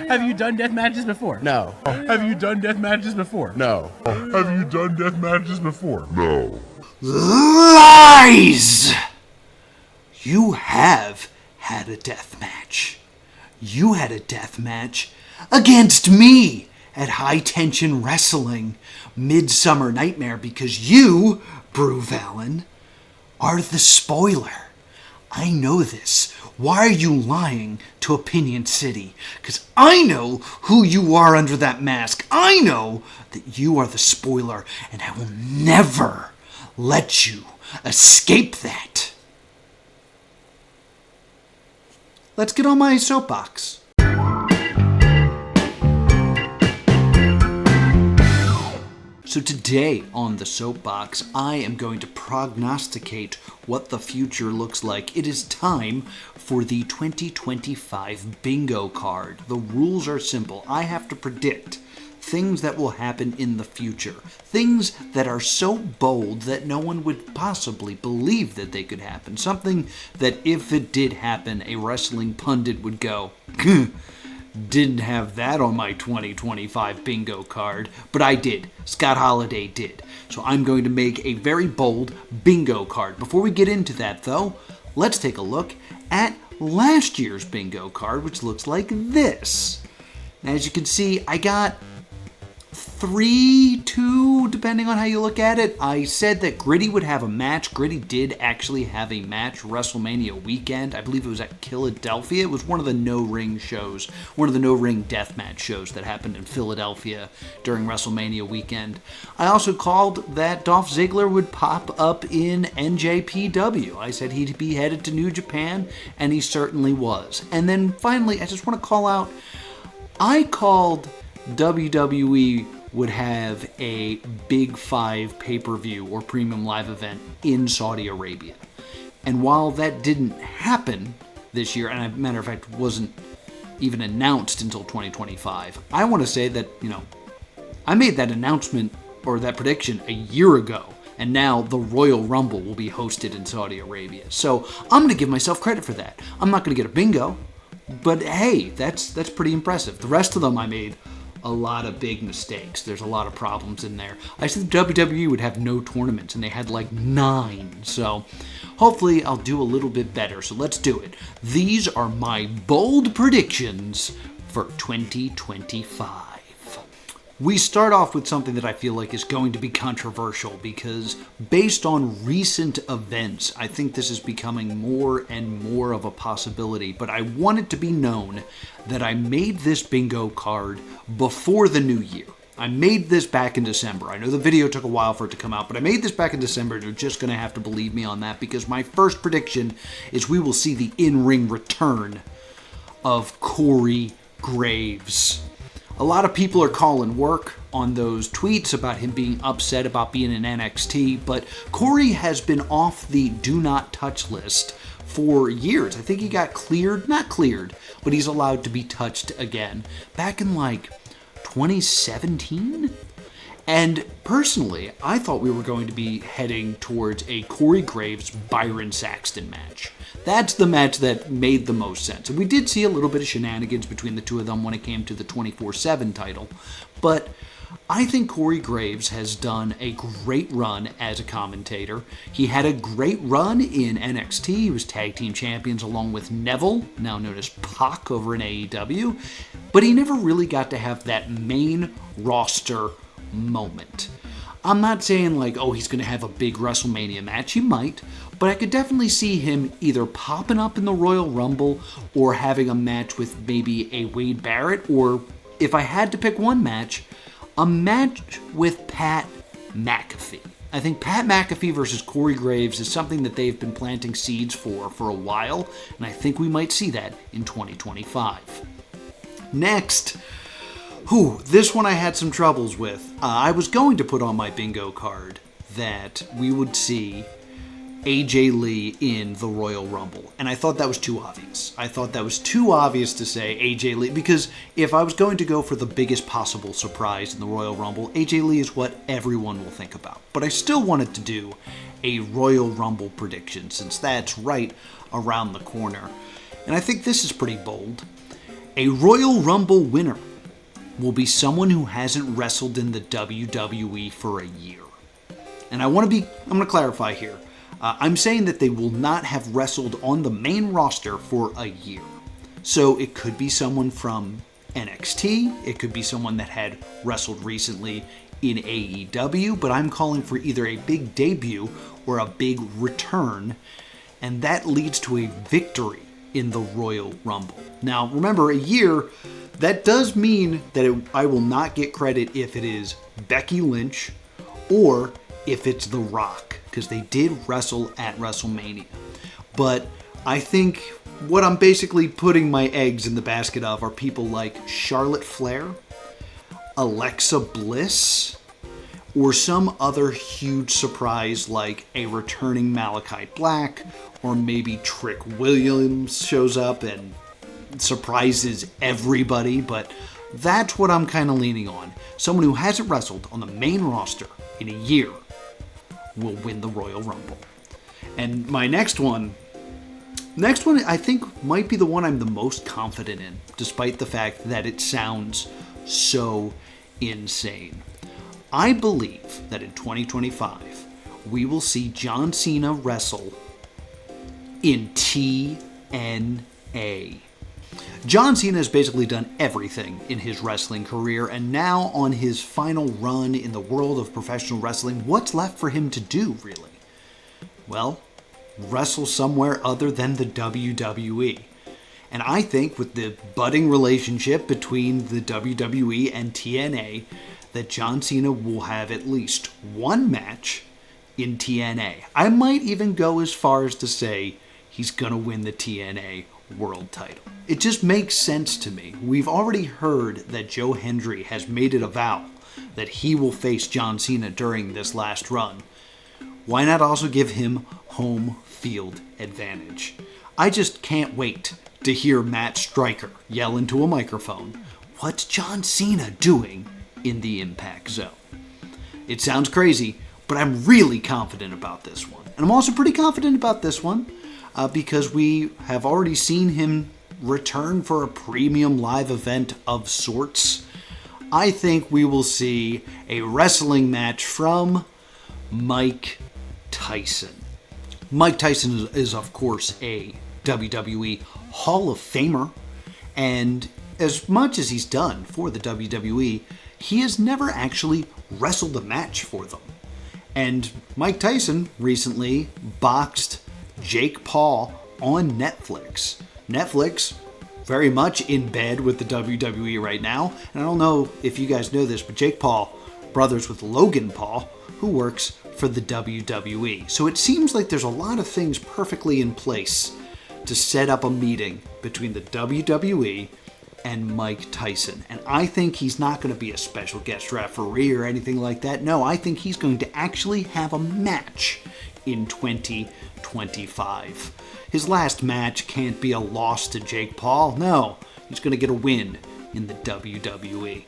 Have you done death matches before? No. Have you done death matches before? No. Have you done death matches before? No. Lies! You have had a death match. You had a death match against me at High Tension Wrestling Midsummer Nightmare because you, Brew Valen, are the spoiler. I know this. Why are you lying to Opinion City? Because I know who you are under that mask. I know that you are the spoiler, and I will never let you escape that. Let's get on my soapbox. So today on the Soapbox, I am going to prognosticate what the future looks like. It is time for the 2025 bingo card. The rules are simple. I have to predict things that will happen in the future. Things that are so bold that no one would possibly believe that they could happen. Something that if it did happen, a wrestling pundit would go, didn't have that on my 2025 bingo card, but I did. Scott Holiday did. So I'm going to make a very bold bingo card. Before we get into that, though, let's take a look at last year's bingo card, which looks like this. Now, as you can see, I got 3-2, depending on how you look at it. I said that Gritty would have a match. Gritty did actually have a match WrestleMania weekend. I believe it was at Philadelphia. It was one of the no-ring shows, one of the no-ring deathmatch shows that happened in Philadelphia during WrestleMania weekend. I also called that Dolph Ziggler would pop up in NJPW. I said he'd be headed to New Japan, and he certainly was. And then finally, I just want to call out, I called WWE would have a Big 5 pay-per-view or premium live event in Saudi Arabia. And while that didn't happen this year, and as a matter of fact wasn't even announced until 2025, I want to say that, I made that announcement or that prediction a year ago, and now the Royal Rumble will be hosted in Saudi Arabia. So I'm going to give myself credit for that. I'm not going to get a bingo, but hey, that's pretty impressive. The rest of them I made a lot of big mistakes. There's a lot of problems in there. I said WWE would have no tournaments, and they had like 9. So hopefully I'll do a little bit better. So let's do it. These are my bold predictions for 2025. We start off with something that I feel like is going to be controversial because based on recent events, I think this is becoming more and more of a possibility. But I want it to be known that I made this bingo card before the new year. I made this back in December. I know the video took a while for it to come out, but I made this back in December. You're just going to have to believe me on that because my first prediction is we will see the in-ring return of Corey Graves. A lot of people are calling work on those tweets about him being upset about being in NXT, but Corey has been off the do not touch list for years. I think he got cleared, not cleared, but he's allowed to be touched again back in like 2017. And personally, I thought we were going to be heading towards a Corey Graves Byron Saxton match. That's the match that made the most sense. And we did see a little bit of shenanigans between the two of them when it came to the 24/7 title. But I think Corey Graves has done a great run as a commentator. He had a great run in NXT. He was tag team champions along with Neville, now known as Pac over in AEW. But he never really got to have that main roster moment. I'm not saying like, oh, he's going to have a big WrestleMania match. He might. But I could definitely see him either popping up in the Royal Rumble or having a match with maybe a Wade Barrett, or if I had to pick one match, a match with Pat McAfee. I think Pat McAfee versus Corey Graves is something that they've been planting seeds for a while, and I think we might see that in 2025. Next, this one I had some troubles with. I was going to put on my bingo card that we would see AJ Lee in the Royal Rumble. And I thought that was too obvious. I thought that was too obvious to say AJ Lee, because if I was going to go for the biggest possible surprise in the Royal Rumble, AJ Lee is what everyone will think about. But I still wanted to do a Royal Rumble prediction, since that's right around the corner. And I think this is pretty bold. A Royal Rumble winner will be someone who hasn't wrestled in the WWE for a year. And I'm going to clarify here. I'm saying that they will not have wrestled on the main roster for a year. So it could be someone from NXT, it could be someone that had wrestled recently in AEW, but I'm calling for either a big debut or a big return, and that leads to a victory in the Royal Rumble. Now, remember, a year, that does mean that I will not get credit if it is Becky Lynch or if it's The Rock, because they did wrestle at WrestleMania. But I think what I'm basically putting my eggs in the basket of are people like Charlotte Flair, Alexa Bliss, or some other huge surprise like a returning Malachi Black, or maybe Trick Williams shows up and surprises everybody, but that's what I'm kind of leaning on. Someone who hasn't wrestled on the main roster in a year will win the Royal Rumble. And my next one I think might be the one I'm the most confident in, despite the fact that it sounds so insane. I believe that in 2025, we will see John Cena wrestle in TNA. John Cena has basically done everything in his wrestling career, and now on his final run in the world of professional wrestling, what's left for him to do, really? Well, wrestle somewhere other than the WWE. And I think with the budding relationship between the WWE and TNA, that John Cena will have at least one match in TNA. I might even go as far as to say he's going to win the TNA world title. It just makes sense to me. We've already heard that Joe Hendry has made it a vow that he will face John Cena during this last run. Why not also give him home field advantage? I just can't wait to hear Matt Stryker yell into a microphone, "What's John Cena doing in the Impact Zone?" It sounds crazy, but I'm really confident about this one. And I'm also pretty confident about this one because we have already seen him return for a premium live event of sorts. I think we will see a wrestling match from Mike Tyson. Mike Tyson is of course, a WWE Hall of Famer, and as much as he's done for the WWE, he has never actually wrestled a match for them. And Mike Tyson recently boxed Jake Paul on Netflix. Netflix, very much in bed with the WWE right now. And I don't know if you guys know this, but Jake Paul, brothers with Logan Paul, who works for the WWE. So it seems like there's a lot of things perfectly in place to set up a meeting between the WWE and Mike Tyson. And I think he's not going to be a special guest referee or anything like that. No, I think he's going to actually have a match in 2025. His last match can't be a loss to Jake Paul. No, he's going to get a win in the WWE.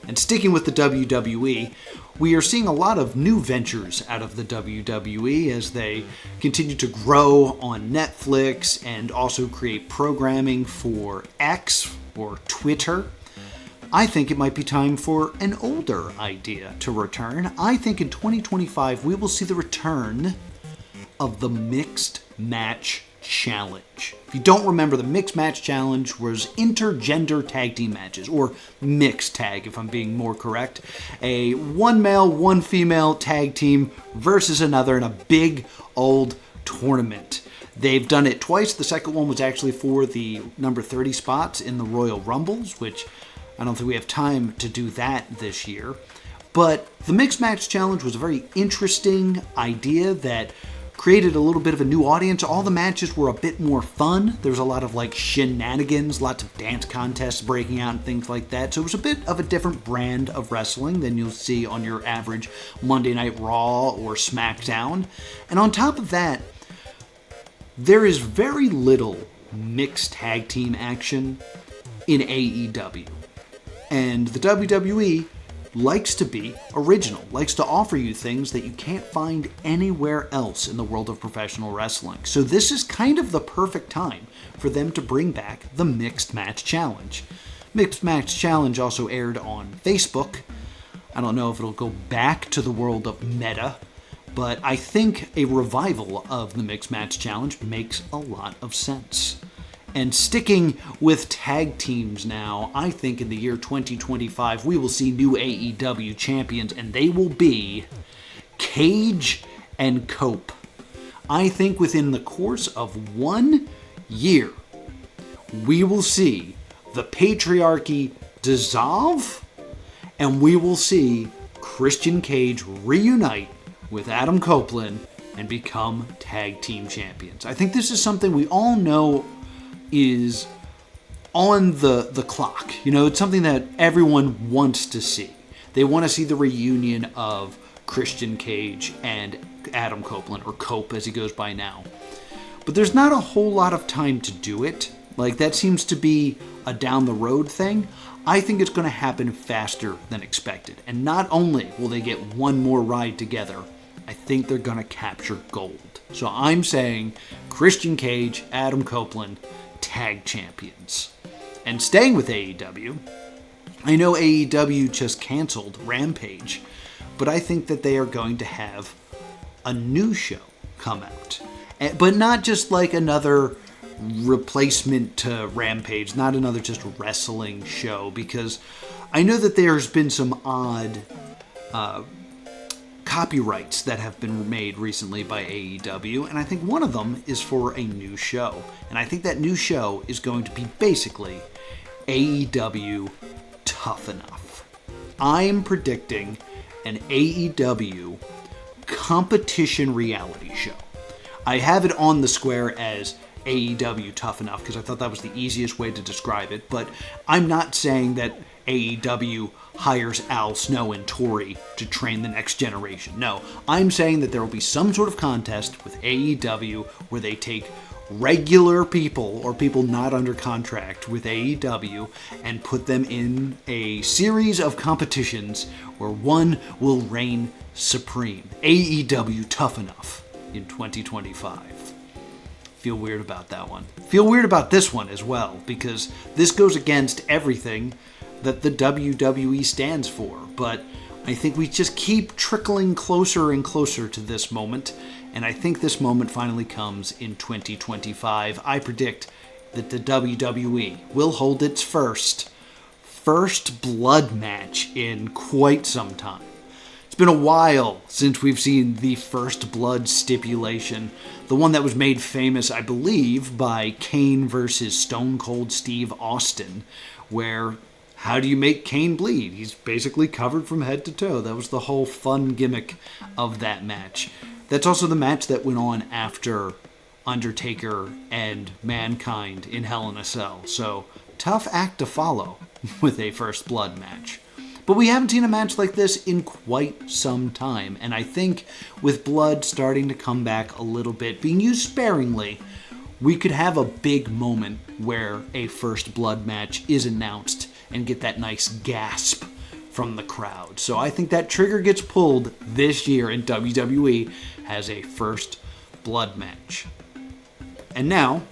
And sticking with the WWE, we are seeing a lot of new ventures out of the WWE as they continue to grow on Netflix and also create programming for X or Twitter. I think it might be time for an older idea to return. I think in 2025 we will see the return of the Mixed Match Challenge. If you don't remember, the Mixed Match Challenge was intergender tag team matches, or mixed tag if I'm being more correct. A one male, one female tag team versus another in a big old tournament. They've done it twice. The second one was actually for the number 30 spots in the Royal Rumbles, which I don't think we have time to do that this year. But the Mixed Match Challenge was a very interesting idea that created a little bit of a new audience. All the matches were a bit more fun. There was a lot of like shenanigans, lots of dance contests breaking out and things like that. So it was a bit of a different brand of wrestling than you'll see on your average Monday Night Raw or SmackDown. And on top of that, there is very little mixed tag team action in AEW. And the WWE likes to be original, likes to offer you things that you can't find anywhere else in the world of professional wrestling. So this is kind of the perfect time for them to bring back the Mixed Match Challenge. Mixed Match Challenge also aired on Facebook. I don't know if it'll go back to the world of meta, but I think a revival of the Mixed Match Challenge makes a lot of sense. And sticking with tag teams now, I think in the year 2025 we will see new AEW champions, and they will be Cage and Cope. I think within the course of 1 year, we will see the patriarchy dissolve, and we will see Christian Cage reunite with Adam Copeland and become tag team champions. I think this is something we all know is on the clock. You know, it's something that everyone wants to see. They want to see the reunion of Christian Cage and Adam Copeland, or Cope as he goes by now. But there's not a whole lot of time to do it. Like, that seems to be a down the road thing. I think it's going to happen faster than expected. And not only will they get one more ride together, I think they're going to capture gold. So I'm saying Christian Cage, Adam Copeland, tag champions. And staying with AEW, I know AEW just canceled Rampage, but I think that they are going to have a new show come out. But not just like another replacement to Rampage, not another just wrestling show, because I know that there's been some odd copyrights that have been made recently by AEW, and I think one of them is for a new show. And I think that new show is going to be basically AEW Tough Enough. I am predicting an AEW competition reality show. I have it on the square as AEW Tough Enough because I thought that was the easiest way to describe it, but I'm not saying that AEW hires Al Snow and Tori to train the next generation. No, I'm saying that there will be some sort of contest with AEW where they take regular people or people not under contract with AEW and put them in a series of competitions where one will reign supreme. AEW Tough Enough in 2025. Feel weird about that one. Feel weird about this one as well, because this goes against everything that the WWE stands for. But I think we just keep trickling closer and closer to this moment, and I think this moment finally comes in 2025. I predict that the WWE will hold its first blood match in quite some time. It's been a while since we've seen the first blood stipulation, the one that was made famous, I believe, by Kane versus Stone Cold Steve Austin, where how do you make Kane bleed? He's basically covered from head to toe. That was the whole fun gimmick of that match. That's also the match that went on after Undertaker and Mankind in Hell in a Cell. So, tough act to follow with a first blood match. But we haven't seen a match like this in quite some time, and I think with blood starting to come back a little bit, being used sparingly, we could have a big moment where a first blood match is announced and get that nice gasp from the crowd. So I think that trigger gets pulled this year and WWE has a first blood match. And now,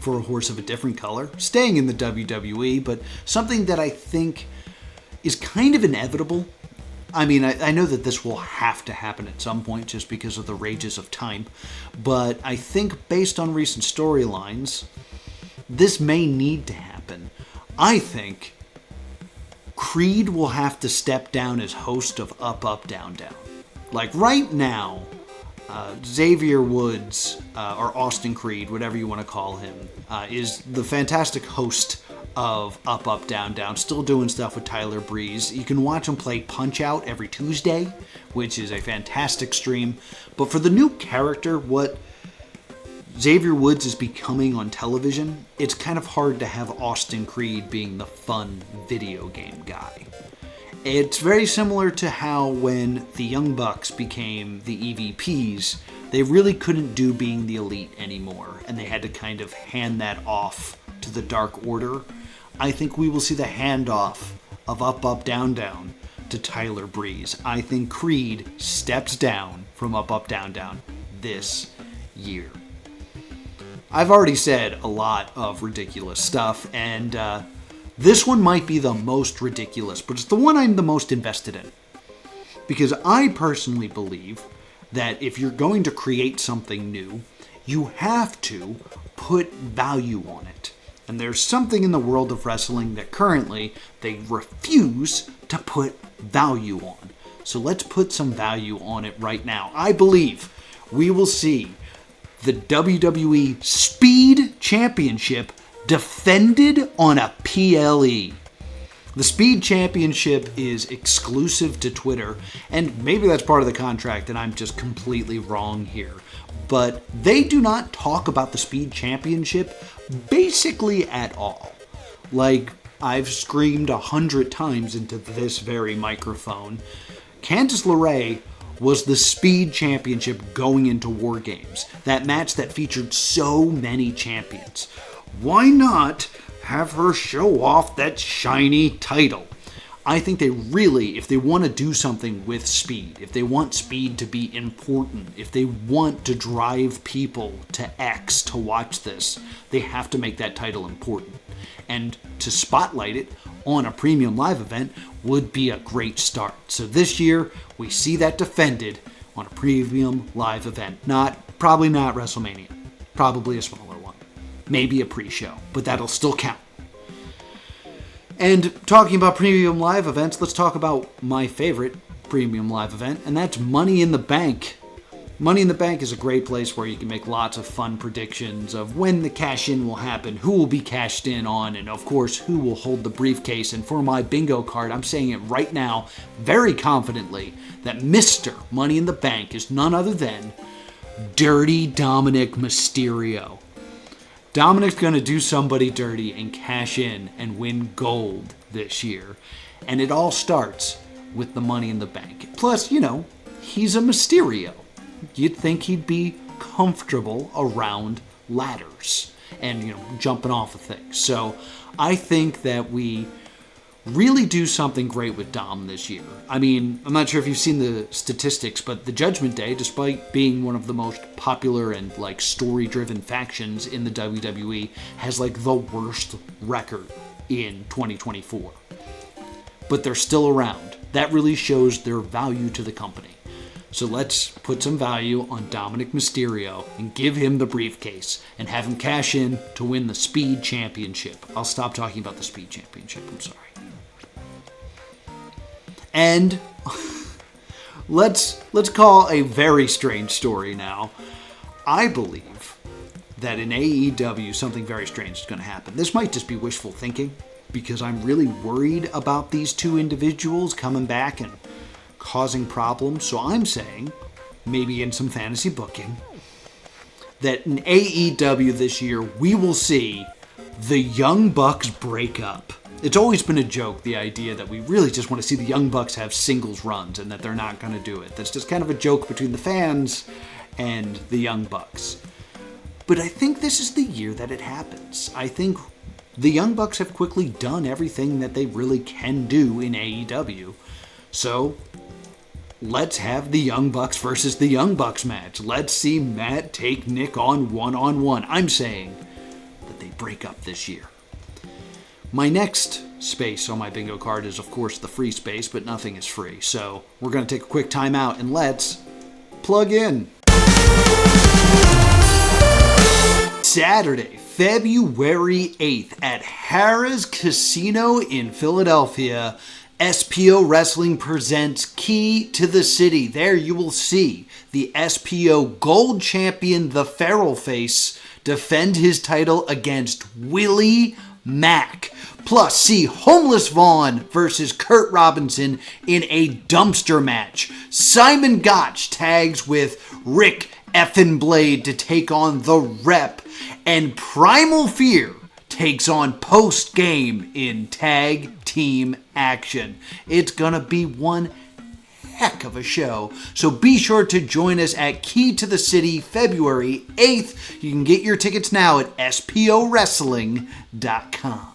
for a horse of a different color, staying in the WWE, but something that I think is kind of inevitable. I mean, I know that this will have to happen at some point just because of the rages of time, but I think based on recent storylines, this may need to happen. I think Creed will have to step down as host of Up, Up, Down, Down. Like right now, Xavier Woods, or Austin Creed, whatever you want to call him, is the fantastic host of Up, Up, Down, Down, still doing stuff with Tyler Breeze. You can watch him play Punch-Out every Tuesday, which is a fantastic stream. But for the new character, what Xavier Woods is becoming on television, it's kind of hard to have Austin Creed being the fun video game guy. It's very similar to how when the Young Bucks became the EVPs, they really couldn't do being the elite anymore, and they had to kind of hand that off to the Dark Order. I think we will see the handoff of Up, Up, Down, Down to Tyler Breeze. I think Creed steps down from Up, Down, Down this year. I've already said a lot of ridiculous stuff, and this one might be the most ridiculous, but it's the one I'm the most invested in. Because I personally believe that if you're going to create something new, you have to put value on it. And there's something in the world of wrestling that currently they refuse to put value on. So let's put some value on it right now. I believe we will see the WWE Speed Championship defended on a PLE. The Speed Championship is exclusive to Twitter, and maybe that's part of the contract and I'm just completely wrong here. But they do not talk about the Speed Championship basically at all. Like, I've screamed 100 times into this very microphone. Candice LeRae was the Speed Championship going into War Games. That match that featured so many champions. Why not have her show off that shiny title? I think they really, if they want to do something with Speed, if they want Speed to be important, if they want to drive people to X to watch this, they have to make that title important. And to spotlight it on a premium live event would be a great start. So this year, we see that defended on a premium live event. Probably not WrestleMania. Probably a smaller one. Maybe a pre-show, but that'll still count. And talking about premium live events, let's talk about my favorite premium live event, and that's Money in the Bank. Money in the Bank is a great place where you can make lots of fun predictions of when the cash-in will happen, who will be cashed in on, and of course, who will hold the briefcase. And for my bingo card, I'm saying it right now, very confidently, that Mr. Money in the Bank is none other than Dirty Dominic Mysterio. Dominic's going to do somebody dirty and cash in and win gold this year. And it all starts with the Money in the Bank. Plus, he's a Mysterio. You'd think he'd be comfortable around ladders and, jumping off of things. So I think that we really do something great with Dom this year. I mean, I'm not sure if you've seen the statistics, but the Judgment Day, despite being one of the most popular and story-driven factions in the WWE, has the worst record in 2024. But they're still around. That really shows their value to the company. So let's put some value on Dominic Mysterio and give him the briefcase and have him cash in to win the Speed Championship. I'll stop talking about the Speed Championship. I'm sorry. And let's call a very strange story now. I believe that in AEW something very strange is going to happen. This might just be wishful thinking because I'm really worried about these two individuals coming back and causing problems. So I'm saying, maybe in some fantasy booking, that in AEW this year we will see the Young Bucks break up. It's always been a joke, the idea that we really just want to see the Young Bucks have singles runs and that they're not going to do it. That's just kind of a joke between the fans and the Young Bucks. But I think this is the year that it happens. I think the Young Bucks have quickly done everything that they really can do in AEW. So let's have the Young Bucks versus the Young Bucks match. Let's see Matt take Nick on one-on-one. I'm saying that they break up this year. My next space on my bingo card is, of course, the free space, but nothing is free. So we're going to take a quick time out and let's plug in. Saturday, February 8th at Harrah's Casino in Philadelphia, SPO Wrestling presents Key to the City. There you will see the SPO Gold Champion, the Feral Face, defend his title against Willie Mack. Plus, see Homeless Vaughn versus Kurt Robinson in a dumpster match. Simon Gotch tags with Rick Effin Blade to take on The Rep. And Primal Fear takes on Post Game in tag team action. It's gonna be one heck of a show. So be sure to join us at Key to the City, February 8th. You can get your tickets now at spowrestling.com.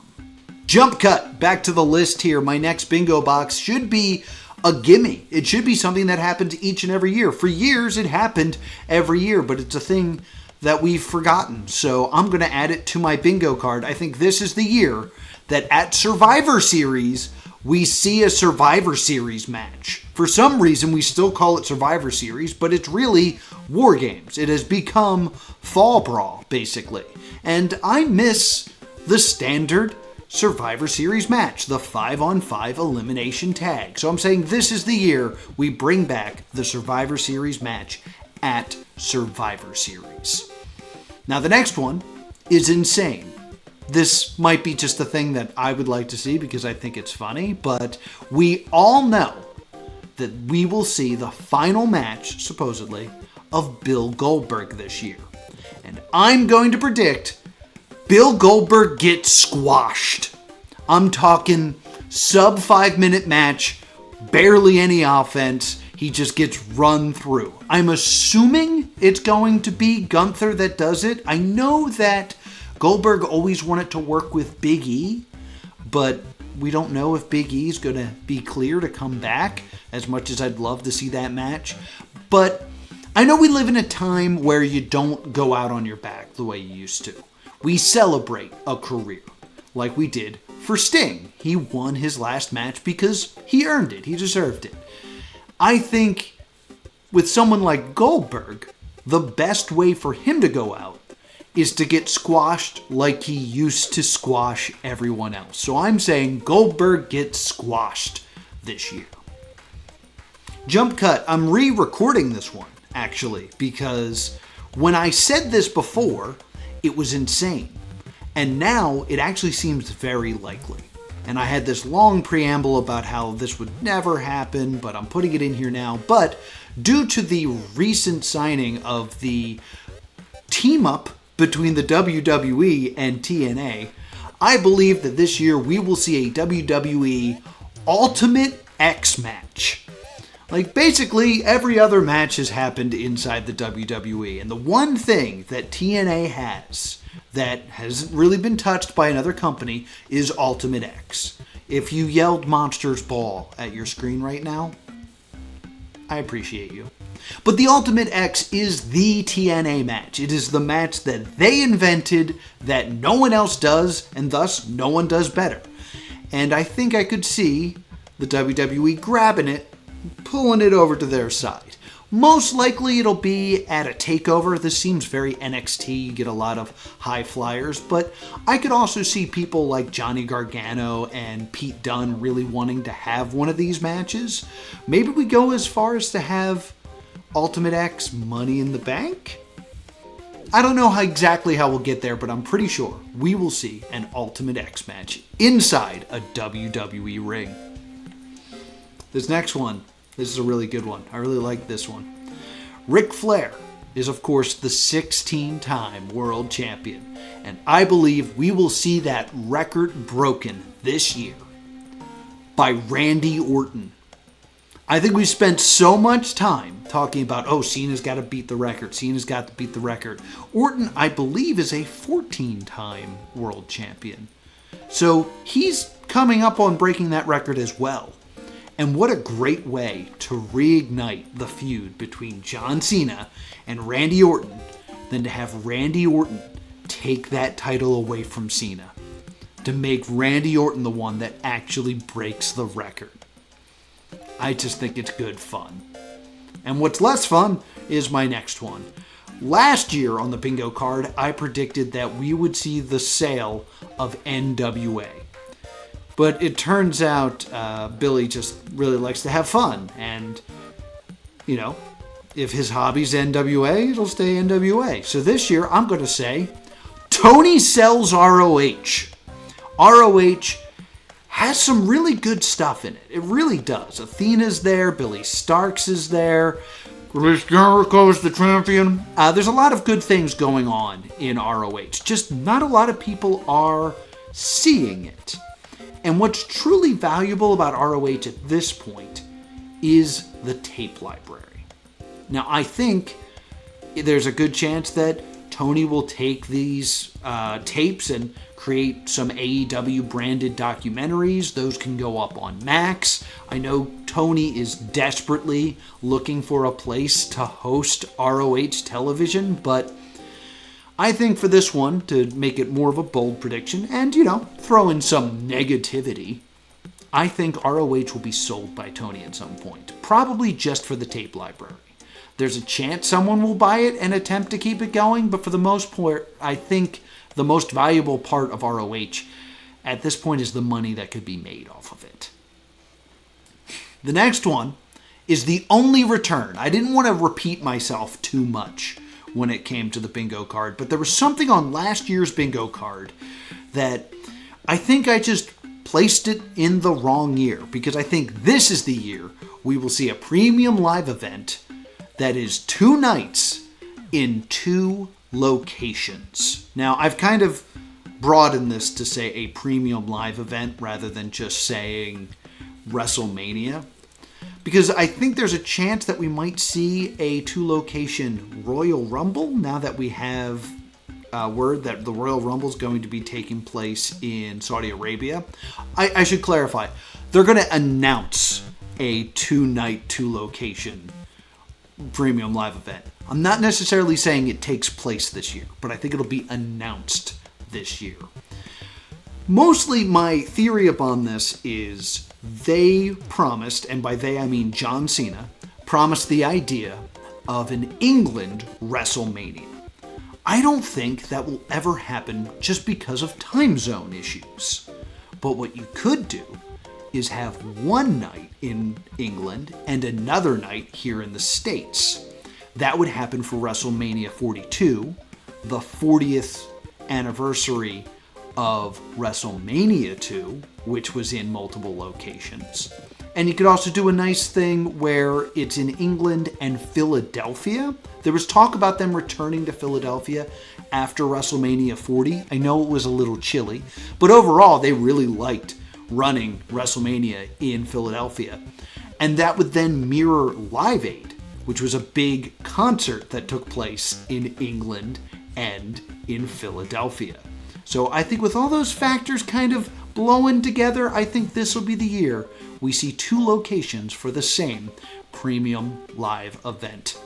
Jump cut back to the list here. My next bingo box should be a gimme. It should be something that happens each and every year. For years, it happened every year, but it's a thing that we've forgotten. So I'm going to add it to my bingo card. I think this is the year that at Survivor Series, we see a Survivor Series match. For some reason, we still call it Survivor Series, but it's really War Games. It has become Fall Brawl, basically. And I miss the standard Survivor Series match, the 5-on-5 elimination tag. So I'm saying this is the year we bring back the Survivor Series match at Survivor Series. Now the next one is insane. This might be just the thing that I would like to see because I think it's funny, but we all know that we will see the final match, supposedly, of Bill Goldberg this year. And I'm going to predict Bill Goldberg gets squashed. I'm talking sub 5-minute match, barely any offense. He just gets run through. I'm assuming it's going to be Gunther that does it. I know that Goldberg always wanted to work with Big E, but we don't know if Big E is going to be clear to come back, as much as I'd love to see that match. But I know we live in a time where you don't go out on your back the way you used to. We celebrate a career, like we did for Sting. He won his last match because he earned it. He deserved it. I think with someone like Goldberg, the best way for him to go out is to get squashed like he used to squash everyone else. So I'm saying Goldberg gets squashed this year. Jump cut. I'm re-recording this one, actually, because when I said this before, it was insane. And now it actually seems very likely. And I had this long preamble about how this would never happen, but I'm putting it in here now. But due to the recent signing of the team-up between the WWE and TNA, I believe that this year we will see a WWE Ultimate X match. Like, basically, every other match has happened inside the WWE. And the one thing that TNA has that hasn't really been touched by another company is Ultimate X. If you yelled Monsters Ball at your screen right now, I appreciate you. But the Ultimate X is the TNA match. It is the match that they invented that no one else does, and thus no one does better. And I think I could see the WWE grabbing it, pulling it over to their side. Most likely it'll be at a takeover. This seems very NXT. You get a lot of high flyers, but I could also see people like Johnny Gargano and Pete Dunne really wanting to have one of these matches. Maybe we go as far as to have Ultimate X Money in the Bank? I don't know exactly how we'll get there, but I'm pretty sure we will see an Ultimate X match inside a WWE ring. This next one, this is a really good one. I really like this one. Ric Flair is, of course, the 16-time world champion, and I believe we will see that record broken this year by Randy Orton. I think we spent so much time talking about, oh, Cena's got to beat the record. Cena's got to beat the record. Orton, I believe, is a 14-time world champion. So he's coming up on breaking that record as well. And what a great way to reignite the feud between John Cena and Randy Orton than to have Randy Orton take that title away from Cena. To make Randy Orton the one that actually breaks the record. I just think it's good fun. And what's less fun is my next one. Last year on the bingo card, I predicted that we would see the sale of NWA. But it turns out Billy just really likes to have fun. And, you know, if his hobby's NWA, it'll stay NWA. So this year, I'm going to say, Tony sells ROH. ROH has some really good stuff in it. It really does. Athena's there. Billy Starks is there. Chris Jericho's the champion. There's a lot of good things going on in ROH. Just not a lot of people are seeing it. And what's truly valuable about ROH at this point is the tape library. Now, I think there's a good chance that Tony will take these tapes and create some AEW branded documentaries. Those can go up on Max. I know Tony is desperately looking for a place to host ROH television, but I think for this one, to make it more of a bold prediction and, throw in some negativity, I think ROH will be sold by Tony at some point. Probably just for the tape library. There's a chance someone will buy it and attempt to keep it going, but for the most part, I think the most valuable part of ROH at this point is the money that could be made off of it. The next one is the only return. I didn't want to repeat myself too much when it came to the bingo card, but there was something on last year's bingo card that I think I just placed it in the wrong year, because I think this is the year we will see a premium live event that is 2 nights in 2 locations. Now, I've kind of broadened this to say a premium live event rather than just saying WrestleMania, because I think there's a chance that we might see a 2-location Royal Rumble now that we have word that the Royal Rumble is going to be taking place in Saudi Arabia. I should clarify. They're going to announce a 2-night, 2-location premium live event. I'm not necessarily saying it takes place this year, but I think it'll be announced this year. Mostly my theory upon this is they promised, and by they I mean John Cena, promised the idea of an England WrestleMania. I don't think that will ever happen just because of time zone issues. But what you could do is have one night in England and another night here in the States. That would happen for WrestleMania 42, the 40th anniversary of WrestleMania 2, which was in multiple locations. And you could also do a nice thing where it's in England and Philadelphia. There was talk about them returning to Philadelphia after WrestleMania 40. I know it was a little chilly, but overall they really liked running WrestleMania in Philadelphia. And that would then mirror Live Aid, which was a big concert that took place in England and in Philadelphia. So I think with all those factors kind of blowing together, I think this will be the year we see 2 locations for the same premium live event.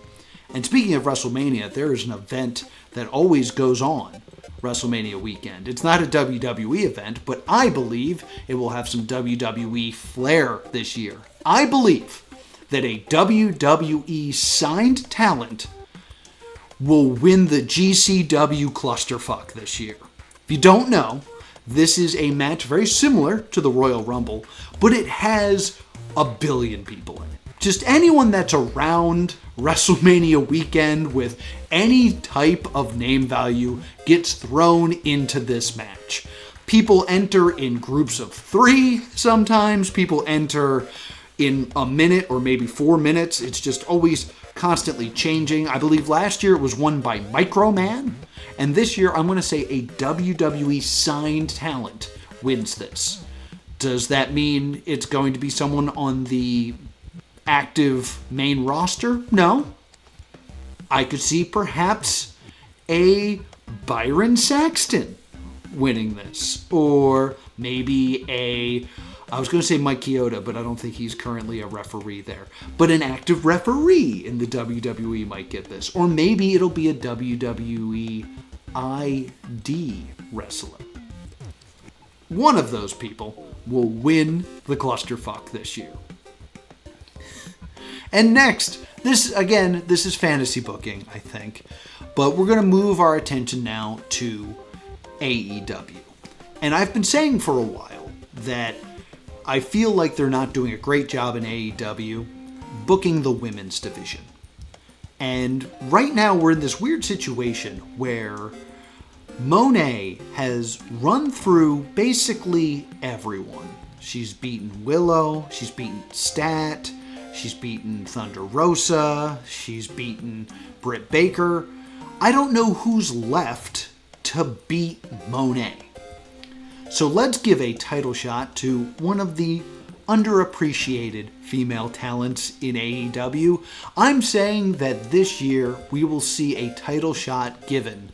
And speaking of WrestleMania, there is an event that always goes on WrestleMania weekend. It's not a WWE event, but I believe it will have some WWE flair this year. I believe that a WWE signed talent will win the GCW clusterfuck this year. If you don't know, this is a match very similar to the Royal Rumble, but it has 1 billion people in it. Just anyone that's around WrestleMania weekend with any type of name value gets thrown into this match. People enter in groups of 3 sometimes. People enter in a minute or maybe 4 minutes. It's just always constantly changing. I believe last year it was won by Microman. And this year, I'm going to say a WWE signed talent wins this. Does that mean it's going to be someone on the active main roster? No. I could see perhaps a Byron Saxton winning this. Or maybe I was going to say Mike Chioda, but I don't think he's currently a referee there. But an active referee in the WWE might get this. Or maybe it'll be a WWE ID wrestler. One of those people will win the clusterfuck this year. And next, this is fantasy booking, I think. But we're going to move our attention now to AEW. And I've been saying for a while that I feel like they're not doing a great job in AEW booking the women's division. And right now we're in this weird situation where Monet has run through basically everyone. She's beaten Willow, she's beaten Stat, she's beaten Thunder Rosa, she's beaten Britt Baker. I don't know who's left to beat Monet. So let's give a title shot to one of the underappreciated female talents in AEW. I'm saying that this year we will see a title shot given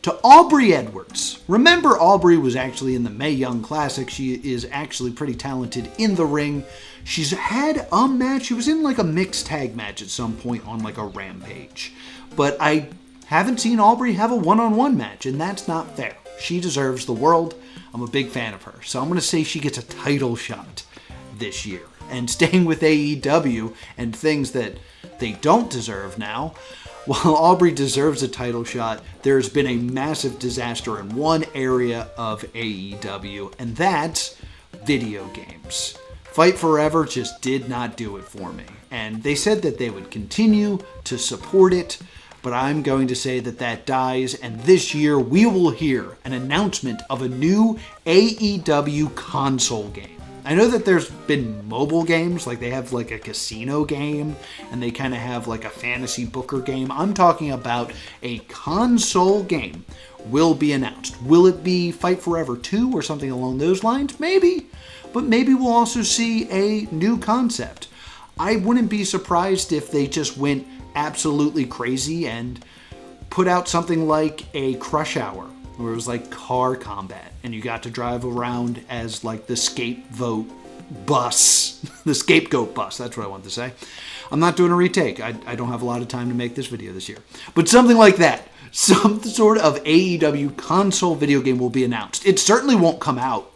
to Aubrey Edwards. Remember, Aubrey was actually in the Mae Young Classic. She is actually pretty talented in the ring. She's had a match. She was in like a mixed tag match at some point on like a Rampage. But I haven't seen Aubrey have a one-on-one match, and that's not fair. She deserves the world. I'm a big fan of her. So I'm going to say she gets a title shot this year. And staying with AEW and things that they don't deserve now, while Aubrey deserves a title shot, there's been a massive disaster in one area of AEW, and that's video games. Fight Forever just did not do it for me. And they said that they would continue to support it, but I'm going to say that that dies, and this year we will hear an announcement of a new AEW console game. I know that there's been mobile games, like they have like a casino game, and they kind of have like a fantasy booker game. I'm talking about a console game will be announced. Will it be Fight Forever 2 or something along those lines? Maybe, but maybe we'll also see a new concept. I wouldn't be surprised if they just went absolutely crazy and put out something like a Crush Hour, where it was like car combat, and you got to drive around as like the scapegoat bus. The scapegoat bus, that's what I wanted to say. I'm not doing a retake. I don't have a lot of time to make this video this year. But something like that. Some sort of AEW console video game will be announced. It certainly won't come out.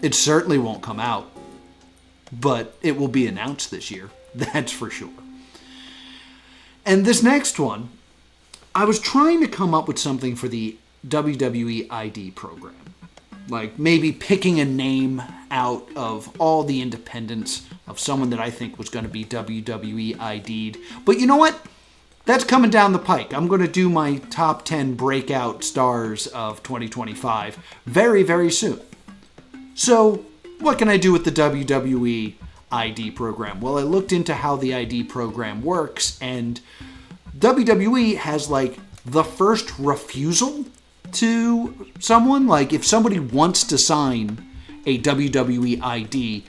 It certainly won't come out. But it will be announced this year. That's for sure. And this next one, I was trying to come up with something for the WWE ID program. Like maybe picking a name out of all the independents of someone that I think was going to be WWE ID'd. But you know what? That's coming down the pike. I'm going to do my top 10 breakout stars of 2025 very, very soon. So what can I do with the WWE ID program? Well, I looked into how the ID program works, and WWE has like the first refusal to someone. Like if somebody wants to sign a WWE ID,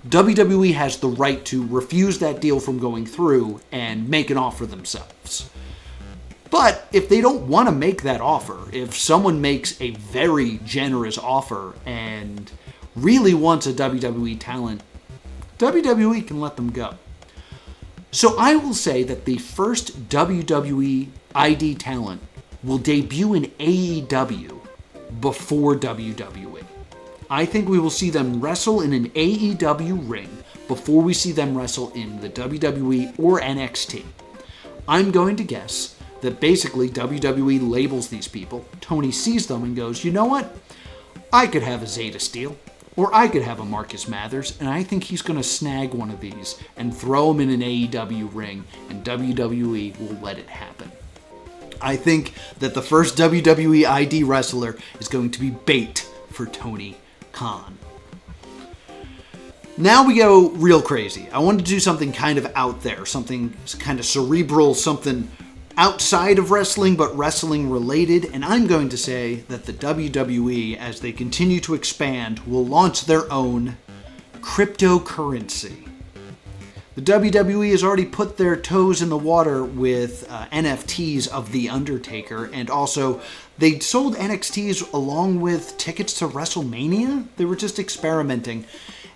WWE has the right to refuse that deal from going through and make an offer themselves. But if they don't want to make that offer, if someone makes a very generous offer and really wants a WWE talent, WWE can let them go. So I will say that the first WWE ID talent will debut in AEW before WWE. I think we will see them wrestle in an AEW ring before we see them wrestle in the WWE or NXT. I'm going to guess that basically WWE labels these people. Tony sees them and goes, you know what? I could have a Zeta Steel, or I could have a Marcus Mathers, and I think he's going to snag one of these and throw him in an AEW ring, and WWE will let it happen. I think that the first WWE ID wrestler is going to be bait for Tony Khan. Now we go real crazy. I wanted to do something kind of out there, something kind of cerebral, something outside of wrestling, but wrestling related, and I'm going to say that the WWE, as they continue to expand, will launch their own cryptocurrency. The WWE has already put their toes in the water with NFTs of The Undertaker, and also they sold NXTs along with tickets to WrestleMania. They were just experimenting,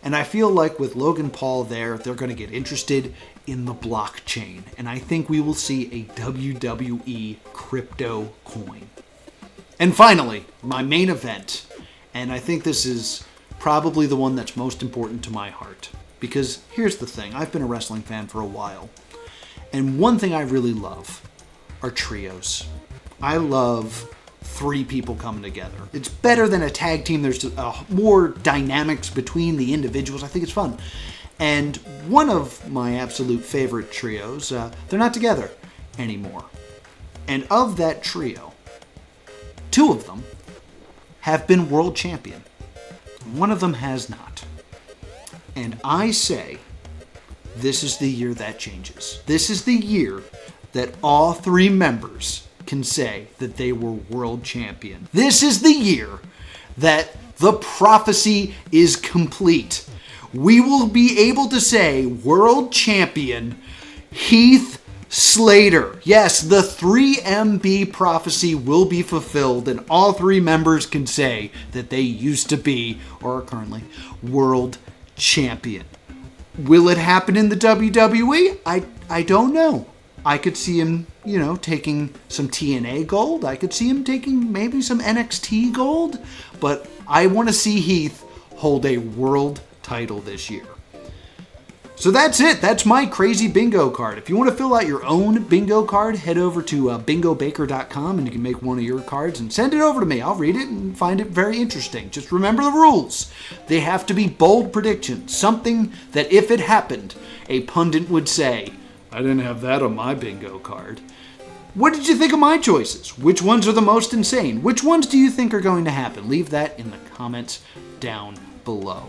and I feel like with Logan Paul there, they're going to get interested in the blockchain, and I think we will see a WWE crypto coin. And finally, my main event, and I think this is probably the one that's most important to my heart, because here's the thing, I've been a wrestling fan for a while, and one thing I really love are trios. I love three people coming together. It's better than a tag team. There's more dynamics between the individuals. I think it's fun. And one of my absolute favorite trios, they're not together anymore. And of that trio, two of them have been world champion. One of them has not. And I say, this is the year that changes. This is the year that all three members can say that they were world champion. This is the year that the prophecy is complete. We will be able to say world champion Heath Slater. Yes, the 3MB prophecy will be fulfilled, and all three members can say that they used to be, or are currently, world champion. Will it happen in the WWE? I don't know. I could see him, taking some TNA gold. I could see him taking maybe some NXT gold. But I want to see Heath hold a world title this year. So that's it. That's my crazy bingo card. If you want to fill out your own bingo card, head over to bingobaker.com and you can make one of your cards and send it over to me. I'll read it and find it very interesting. Just remember the rules. They have to be bold predictions. Something that if it happened, a pundit would say, I didn't have that on my bingo card. What did you think of my choices? Which ones are the most insane? Which ones do you think are going to happen? Leave that in the comments down below.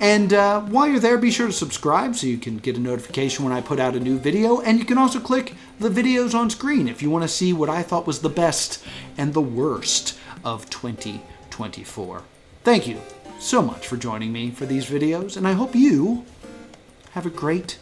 And while you're there, be sure to subscribe so you can get a notification when I put out a new video. And you can also click the videos on screen if you want to see what I thought was the best and the worst of 2024. Thank you so much for joining me for these videos, and I hope you have a great